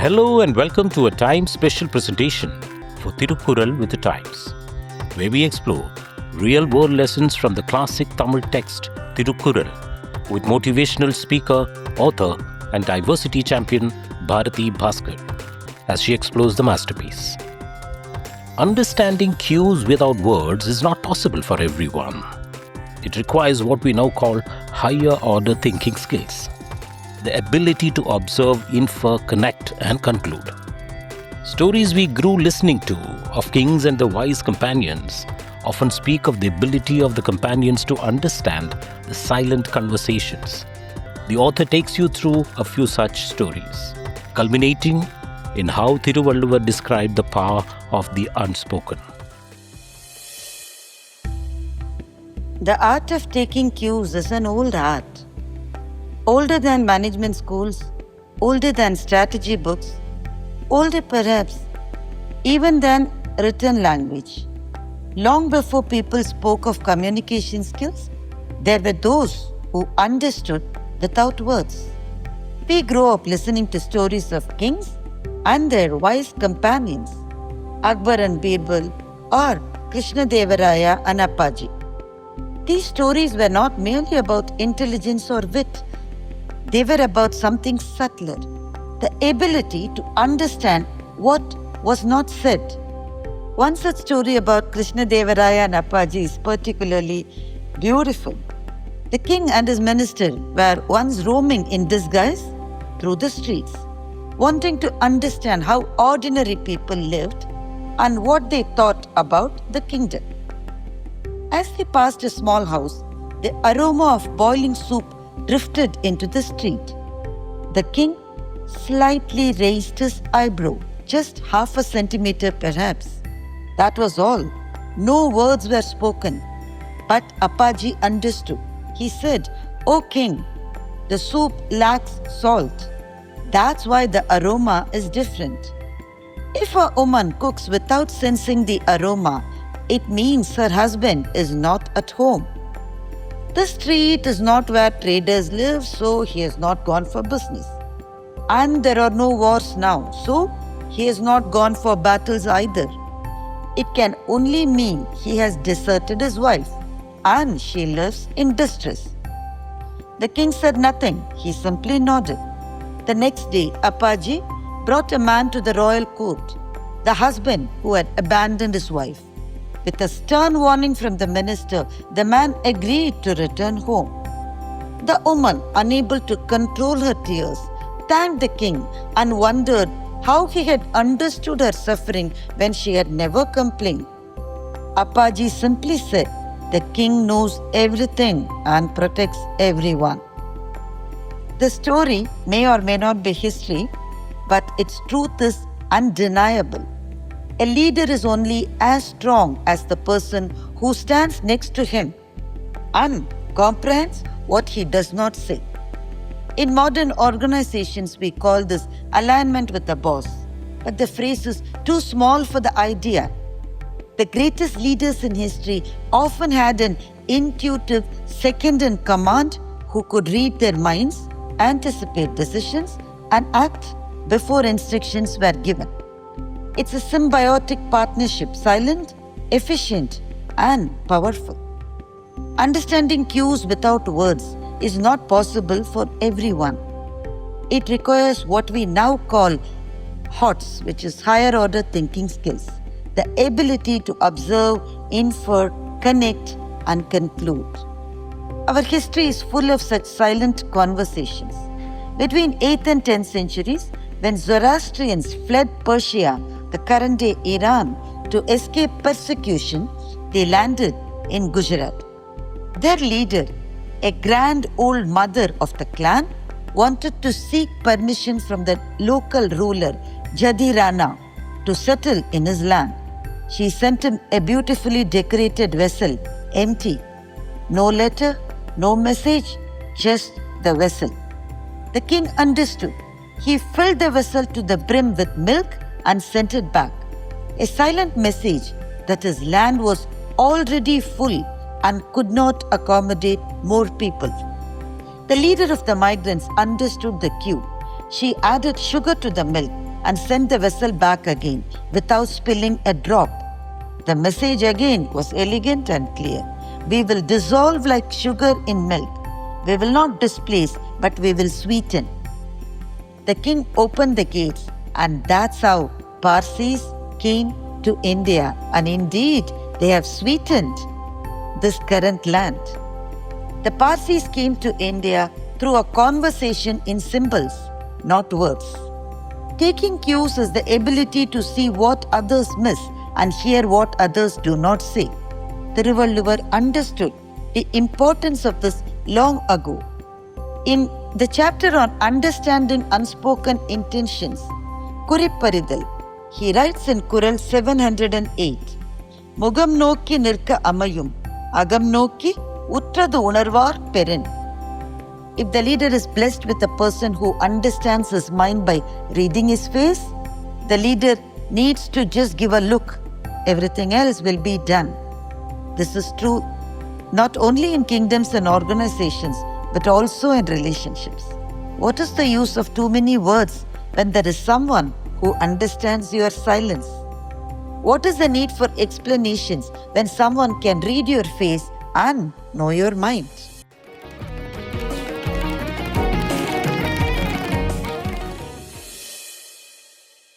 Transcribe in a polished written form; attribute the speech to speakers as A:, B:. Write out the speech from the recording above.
A: Hello and welcome to a time special presentation for Thirukkural with the Times, where we explore real-world lessons from the classic Tamil text Thirukkural with motivational speaker, author and diversity champion Bharathi Baskar as she explores the masterpiece. Understanding cues without words is not possible for everyone. It requires what we now call higher order thinking skills. The ability to observe, infer, connect and conclude. Stories we grew listening to of kings and their wise companions often speak of the ability of the companions to understand the silent conversations. The author takes you through a few such stories, culminating in how Thiruvalluvar described the power of the unspoken.
B: The art of taking cues is an old art. Older than management schools, older than strategy books, older perhaps even than written language. Long before people spoke of communication skills, there were those who understood without words. We grew up listening to stories of kings and their wise companions, Akbar and Birbal or Krishnadevaraya and Appaji. These stories were not merely about intelligence or wit. They were about something subtler, the ability to understand what was not said. One such story about Krishnadevaraya and Appaji is particularly beautiful. The king and his minister were once roaming in disguise through the streets, wanting to understand how ordinary people lived and what they thought about the kingdom. As they passed a small house, the aroma of boiling soup drifted into the street. The king slightly raised his eyebrow, just half a centimeter perhaps. That was all. No words were spoken. But Appaji understood. He said, "O king, the soup lacks salt. That's why the aroma is different." If a woman cooks without sensing the aroma, it means her husband is not at home. The street is not where traders live, so he has not gone for business. And there are no wars now, so he has not gone for battles either. It can only mean he has deserted his wife and she lives in distress. The king said nothing, he simply nodded. The next day, Appaji brought a man to the royal court, the husband who had abandoned his wife. With a stern warning from the minister, the man agreed to return home. The woman, unable to control her tears, thanked the king and wondered how he had understood her suffering when she had never complained. Appaji simply said, "The king knows everything and protects everyone." The story may or may not be history, but its truth is undeniable. A leader is only as strong as the person who stands next to him and comprehends what he does not say. In modern organizations, we call this alignment with the boss, but the phrase is too small for the idea. The greatest leaders in history often had an intuitive second in command who could read their minds, anticipate decisions, and act before instructions were given. It's a symbiotic partnership, silent, efficient, and powerful. Understanding cues without words is not possible for everyone. It requires what we now call HOTS, which is higher order thinking skills, the ability to observe, infer, connect, and conclude. Our history is full of such silent conversations. Between 8th and 10th centuries, when Zoroastrians fled Persia, the current-day Iran, to escape persecution, they landed in Gujarat. Their leader, a grand old mother of the clan, wanted to seek permission from the local ruler, Jadi Rana, to settle in his land. She sent him a beautifully decorated vessel, empty. No letter, no message, just the vessel. The king understood. He filled the vessel to the brim with milk and sent it back. A silent message that his land was already full and could not accommodate more people. The leader of the migrants understood the cue. She added sugar to the milk and sent the vessel back again without spilling a drop. The message again was elegant and clear. We will dissolve like sugar in milk. We will not displace, but we will sweeten. The king opened the gates, and that's how Parsis came to India. And indeed, they have sweetened this current land. The Parsis came to India through a conversation in symbols, not words. Taking cues is the ability to see what others miss and hear what others do not say. Thiruvalluvar understood the importance of this long ago. In the chapter on understanding unspoken intentions, Kuripparidal, he writes in Kural 708, Mugamnokki Nirkka Amayum, Agamnokki, Utra Dhuunarvaarp Perin. If the leader is blessed with a person who understands his mind by reading his face, the leader needs to just give a look. Everything else will be done. This is true not only in kingdoms and organizations, but also in relationships. What is the use of too many words when there is someone who understands your silence? What is the need for explanations when someone can read your face and know your mind?